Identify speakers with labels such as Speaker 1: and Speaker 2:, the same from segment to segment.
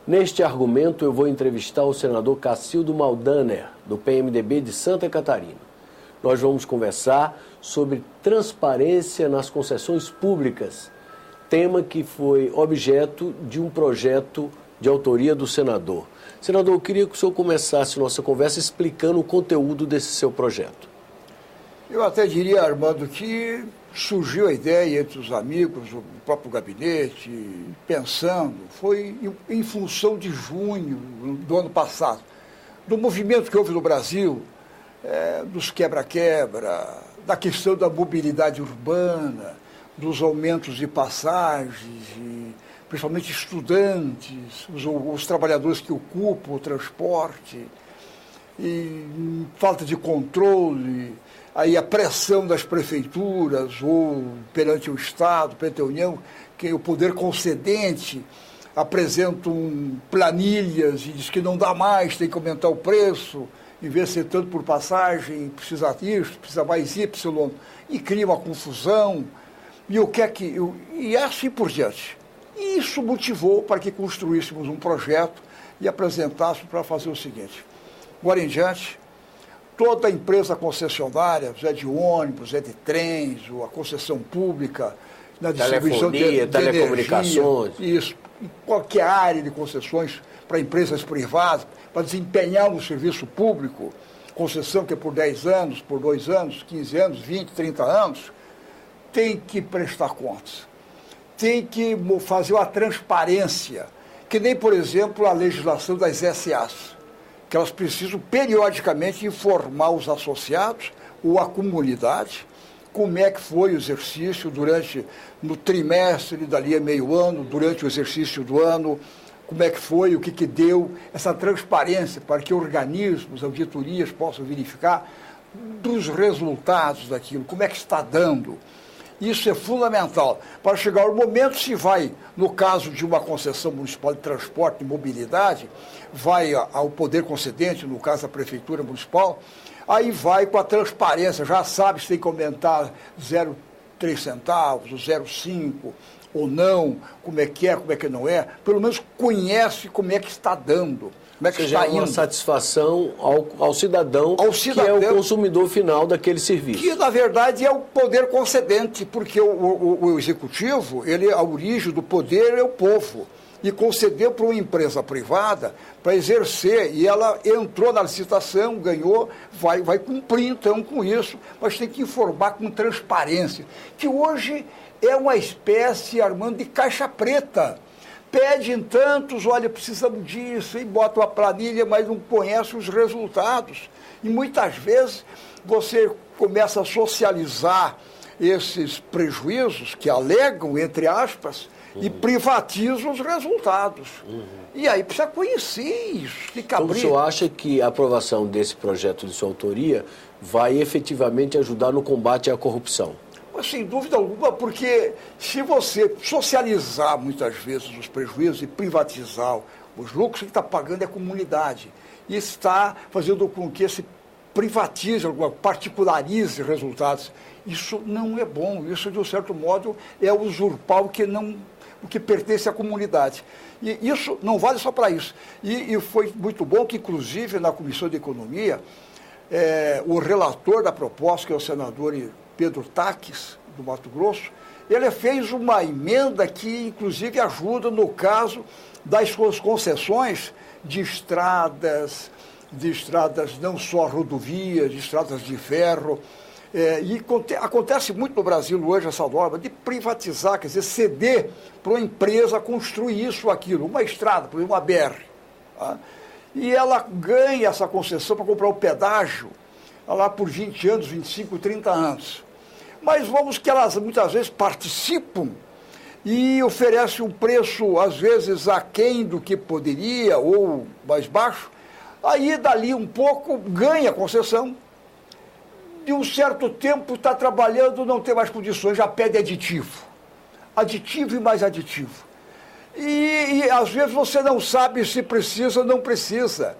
Speaker 1: Neste argumento, eu vou entrevistar o senador Cacildo Maldaner, do PMDB de Santa Catarina. Nós vamos conversar sobre transparência nas concessões públicas, tema que foi objeto de um projeto de autoria do senador. Senador, eu queria que o senhor começasse nossa conversa explicando o conteúdo desse seu projeto.
Speaker 2: Eu até diria, Armando, que surgiu a ideia entre os amigos, o próprio gabinete, pensando, foi em função de junho do ano passado, do movimento que houve no Brasil, dos quebra-quebra, da questão da mobilidade urbana, dos aumentos de passagens, principalmente estudantes, os trabalhadores que ocupam o transporte, e falta de controle, aí a pressão das prefeituras ou perante o Estado, perante a União, que o poder concedente apresentam planilhas e diz que não dá mais, tem que aumentar o preço, em vez de ser tanto por passagem, precisa isso, precisa mais Y, e cria uma confusão, e assim por diante. E isso motivou para que construíssemos um projeto e apresentássemos para fazer o seguinte: agora em diante, toda empresa concessionária, é de ônibus, é de trens, ou a concessão pública, na distribuição de
Speaker 1: telecomunicações,
Speaker 2: energia, isso, em qualquer área de concessões para empresas privadas, para desempenhar um serviço público, concessão que é por 10 anos, por 2 anos, 15 anos, 20, 30 anos, tem que prestar contas, tem que fazer uma transparência, que nem, por exemplo, a legislação das SAs, que elas precisam periodicamente informar os associados ou a comunidade como é que foi o exercício no trimestre, dali a meio ano, durante o exercício do ano, como é que foi, o que deu, essa transparência para que organismos, auditorias possam verificar dos resultados daquilo, como é que está dando. Isso é fundamental para chegar ao momento se vai, no caso de uma concessão municipal de transporte e mobilidade, vai ao poder concedente, no caso da prefeitura municipal, aí vai com a transparência, já sabe se tem que aumentar 0,3 centavos, 0,5 ou não, como é que não é, pelo menos conhece como é que está dando. Como é que está indo.
Speaker 1: Uma satisfação ao cidadão, que é o consumidor final daquele serviço.
Speaker 2: Que, na verdade, é o poder concedente, porque o executivo, a origem do poder é o povo. E concedeu para uma empresa privada para exercer, e ela entrou na licitação, ganhou, vai cumprir então com isso, mas tem que informar com transparência, que hoje é uma espécie, Armando, de caixa preta. Pede em tantos, olha, precisamos disso, e bota uma planilha, mas não conhece os resultados. E muitas vezes você começa a socializar esses prejuízos que alegam, entre aspas, e privatiza os resultados. E aí precisa conhecer isso, tem que abrir.
Speaker 1: Então, o senhor acha que a aprovação desse projeto de sua autoria vai efetivamente ajudar no combate à corrupção?
Speaker 2: Sem dúvida alguma, porque se você socializar muitas vezes os prejuízos e privatizar os lucros, quem está pagando é a comunidade. E está fazendo com que se privatize, particularize resultados. Isso não é bom, isso de um certo modo é usurpar o que pertence à comunidade. E isso não vale só para isso. E foi muito bom que, inclusive, na Comissão de Economia, o relator da proposta, que é o senador Pedro Taques, do Mato Grosso, ele fez uma emenda que, inclusive, ajuda no caso das suas concessões de estradas não só rodovias, de estradas de ferro. E acontece muito no Brasil hoje essa norma de privatizar, quer dizer, ceder para uma empresa construir isso ou aquilo, uma estrada, por exemplo, uma BR. Tá? E ela ganha essa concessão para comprar o pedágio lá por 20 anos, 25, 30 anos. Mas vamos que elas muitas vezes participam e oferecem um preço, às vezes, aquém do que poderia ou mais baixo. Aí, dali um pouco, ganha a concessão. De um certo tempo está trabalhando, não tem mais condições, já pede aditivo. Aditivo e mais aditivo. E às vezes você não sabe se precisa ou não precisa.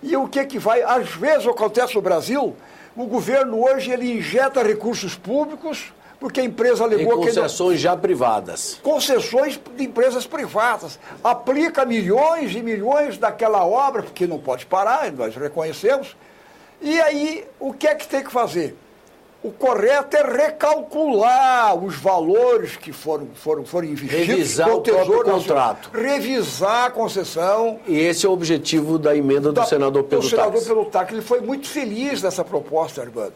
Speaker 2: E o que vai? Às vezes acontece no Brasil, o governo hoje ele injeta recursos públicos porque a empresa alegou que...
Speaker 1: concessões já privadas.
Speaker 2: Concessões de empresas privadas. Aplica milhões e milhões daquela obra, porque não pode parar, nós reconhecemos. E aí, o que é que tem que fazer? O correto é recalcular os valores que foram investidos.
Speaker 1: Revisar o próprio contrato.
Speaker 2: Revisar a concessão.
Speaker 1: E esse é o objetivo da emenda do senador Pedro Táxi.
Speaker 2: Do senador Pedro Táxi. Ele foi muito feliz nessa proposta, Armando,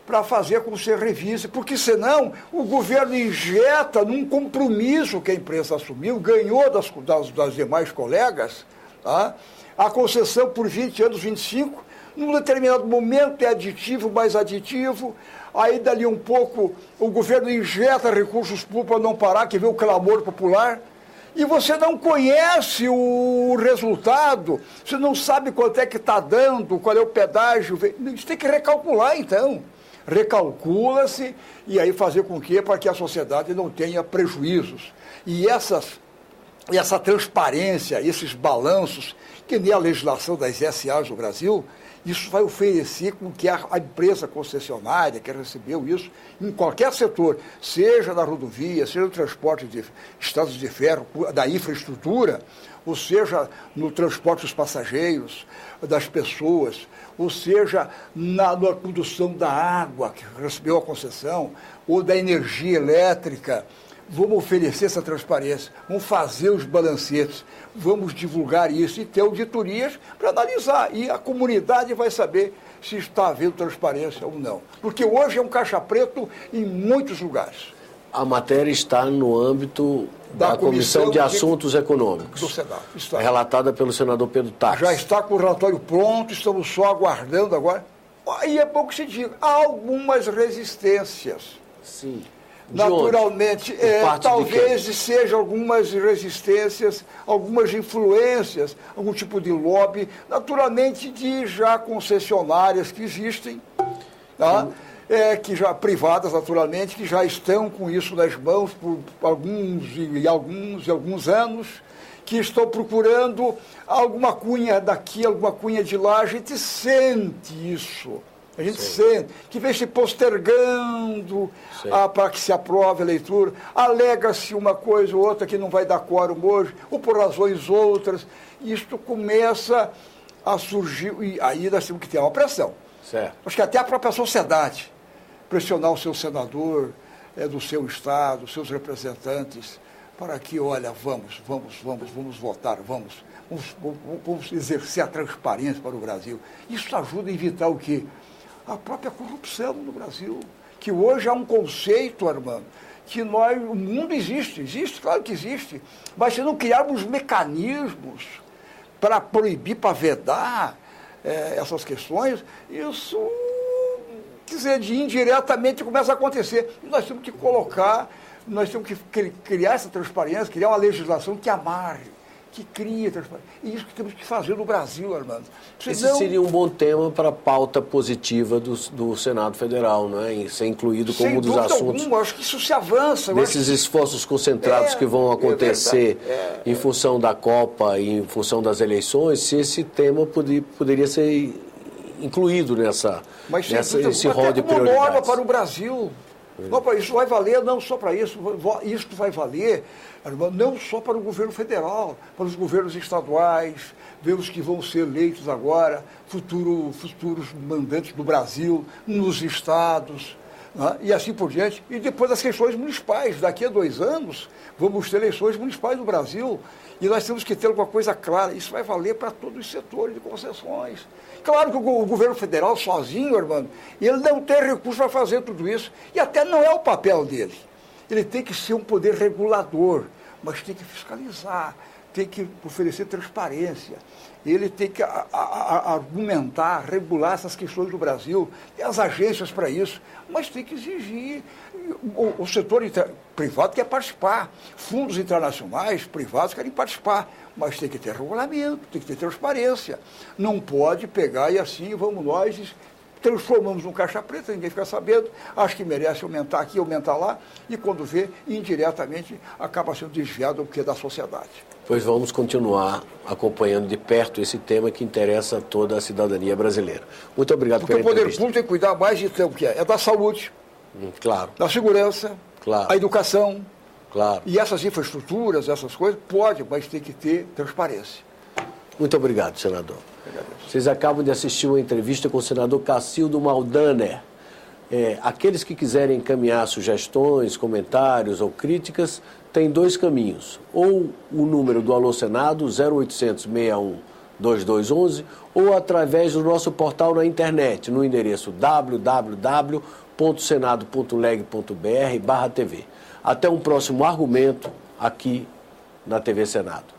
Speaker 2: para fazer com que você revise, porque senão o governo injeta num compromisso que a empresa assumiu, ganhou das demais colegas, tá? A concessão por 20 anos, 25, num determinado momento é aditivo, mais aditivo, aí dali um pouco o governo injeta recursos públicos para não parar, que vê o clamor popular, e você não conhece o resultado, você não sabe quanto é que está dando, qual é o pedágio, você tem que recalcular então. Recalcula-se e aí fazer com que, para que a sociedade não tenha prejuízos. E essa transparência, esses balanços, que nem a legislação das SAs do Brasil, isso vai oferecer com que a empresa concessionária que recebeu isso, em qualquer setor, seja na rodovia, seja no transporte de estradas de ferro, da infraestrutura, ou seja no transporte dos passageiros, das pessoas, ou seja na condução da água, que recebeu a concessão, ou da energia elétrica. Vamos oferecer essa transparência, vamos fazer os balancetes, vamos divulgar isso e ter auditorias para analisar. E a comunidade vai saber se está havendo transparência ou não. Porque hoje é um caixa preto em muitos lugares.
Speaker 1: A matéria está no âmbito da Comissão de Assuntos Econômicos.
Speaker 2: Do Senado. Está.
Speaker 1: Relatada pelo senador Pedro Táxi.
Speaker 2: Já está com o relatório pronto, estamos só aguardando agora. E é bom que se diga, há algumas resistências.
Speaker 1: Sim.
Speaker 2: Naturalmente, talvez sejam algumas resistências, algumas influências, algum tipo de lobby, naturalmente de já concessionárias que existem, tá? Que já privadas, naturalmente, que já estão com isso nas mãos por alguns anos, que estão procurando alguma cunha daqui, alguma cunha de lá. A gente sente isso. A gente sente que vem se postergando para que se aprove a leitura, alega-se uma coisa ou outra que não vai dar quórum hoje, ou por razões outras, isto começa a surgir, e aí nós temos que ter uma pressão.
Speaker 1: Certo.
Speaker 2: Acho que até a própria sociedade, pressionar o seu senador do seu estado, os seus representantes, para que, olha, vamos votar, vamos exercer a transparência para o Brasil. Isso ajuda a evitar o quê? A própria corrupção no Brasil, que hoje há um conceito, Armando, que o mundo existe, claro que existe, mas se não criarmos mecanismos para proibir, para vedar essas questões, isso, quer dizer, indiretamente começa a acontecer. E nós temos que criar essa transparência, criar uma legislação que amarre, que cria transparência. E isso que temos que fazer no Brasil, Armando.
Speaker 1: Esse seria um bom tema para a pauta positiva do Senado Federal, não é? Ser incluído como um dos assuntos.
Speaker 2: Alguma, acho que isso se avança.
Speaker 1: Desses esforços concentrados que vão acontecer em função da Copa e em função das eleições, se esse tema poderia ser incluído nesse rol de prioridades.
Speaker 2: Norma para o Brasil. Isso vai valer não só para isso, isso vai valer não só para o governo federal, para os governos estaduais, os que vão ser eleitos agora, futuros mandantes do Brasil, nos estados, né? E assim por diante. E depois as questões municipais. Daqui a 2 anos, vamos ter eleições municipais no Brasil. E nós temos que ter alguma coisa clara. Isso vai valer para todos os setores de concessões. Claro que o governo federal sozinho, Armando, ele não tem recurso para fazer tudo isso. E até não é o papel dele. Ele tem que ser um poder regulador, mas tem que fiscalizar, tem que oferecer transparência. Ele tem que argumentar, regular essas questões do Brasil. Tem as agências para isso, mas tem que exigir. O setor privado quer participar. Fundos internacionais, privados, querem participar. Mas tem que ter regulamento, tem que ter transparência. Não pode pegar e assim vamos nós transformamos num caixa preta, ninguém fica sabendo, acha que merece aumentar aqui, aumentar lá, e quando vê, indiretamente, acaba sendo desviado do que é da sociedade.
Speaker 1: Pois vamos continuar acompanhando de perto esse tema que interessa a toda a cidadania brasileira. Muito obrigado pela entrevista.
Speaker 2: Porque o poder público tem que cuidar mais de o que é da saúde,
Speaker 1: Claro.
Speaker 2: Da segurança,
Speaker 1: Claro.
Speaker 2: a educação.
Speaker 1: Claro.
Speaker 2: E essas infraestruturas, essas coisas, pode, mas tem que ter transparência.
Speaker 1: Muito obrigado, senador. Vocês acabam de assistir uma entrevista com o senador Cacildo Maldaner. Aqueles que quiserem encaminhar sugestões, comentários ou críticas, tem dois caminhos. Ou o número do Alô Senado, 0800 61 2211, ou através do nosso portal na internet, no endereço www.senado.leg.br/TV. Até um próximo argumento aqui na TV Senado.